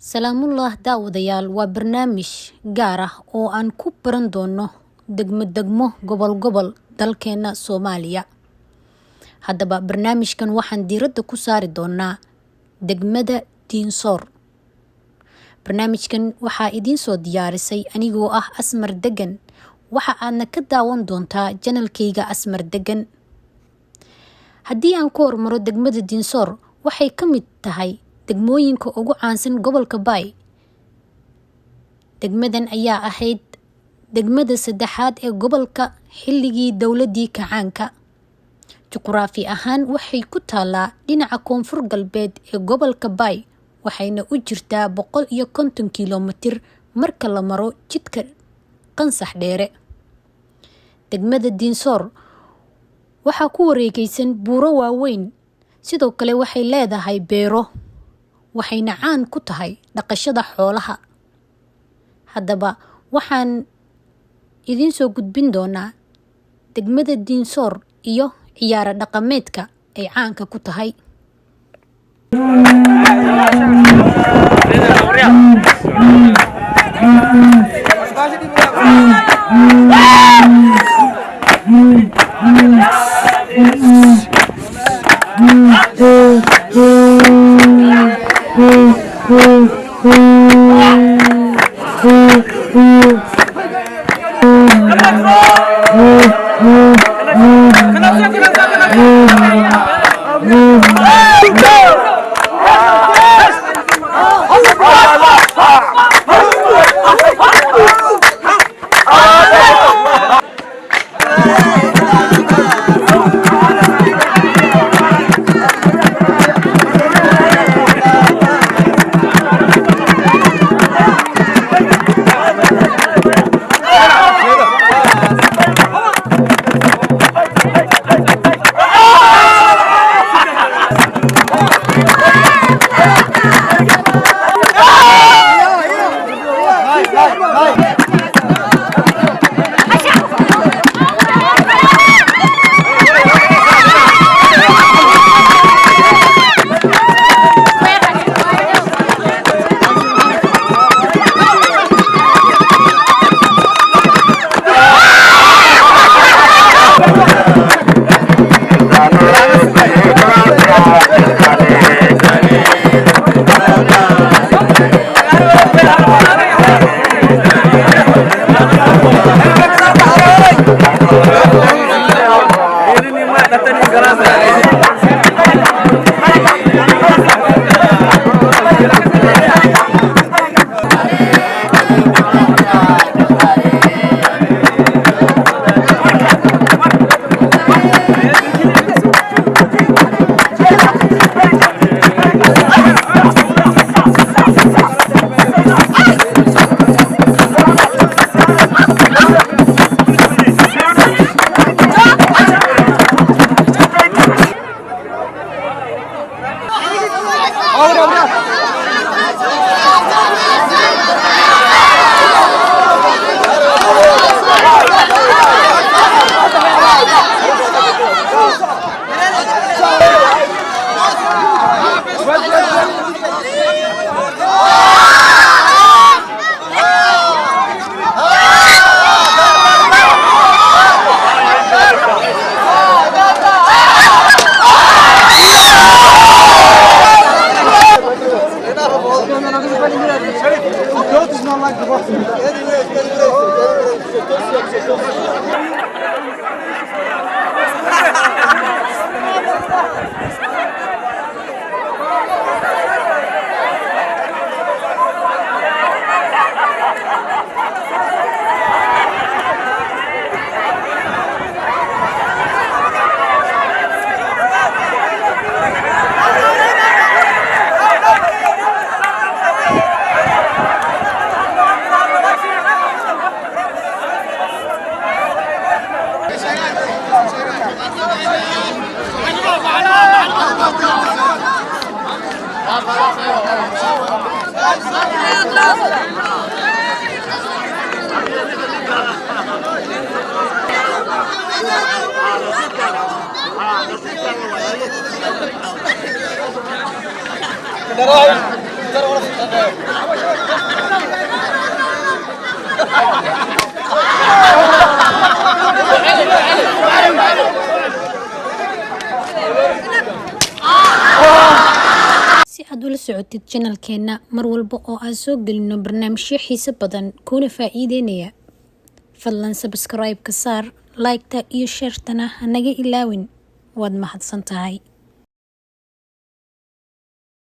Salaamullah daawadayaal waa barnaamij gaar ah oo aan ku baran doono degmo gobol dalkeena Soomaaliya. Haddaba barnaamijkan waxaan diiradda ku saari doonaa degmada Dinsoor. Barnaamijkan waxaa idiin soo diyaarisay anigoo ah Asmar Degan. Waxa aadna ka daawan doontaa channelkayga Asmar Degan. Haddii aan ku hormaro degmada Dinsoor, waxay ka mid tahay degmooyinka ugu caansan gobolka Bay. Degmadan ayaa ahayd degmada saddexaad ee gobolka xilligii dowladii kacaanka. Juqraafi ahaan waxay ku taalaa dhinaca koonfur galbeed ee gobolka Bay, waxayna u jirtaa 150 kiiloomitir marka la maro jidka Qansax Dheere. Degmada Dinsoor waxaa ku wareegaysan buuro waaweyn, sidoo kale waxay leedahay beero, waxayna caan ku tahay dhaqashada xoolaha. Haddaba waxaan idiin soo gudbin doonaa degmada Dinsoor iyo ciyaaro dhaqameedka ay caanka ku tahay. si aad ula socotid channelkeena mar walba oo aan soo gelino barnaamijyo xiiso badan kuna faa'iideynaya, fadlan subscribe ka saar, like-ta iyo share-tana hanaga ilaawin. waad mahadsantahay.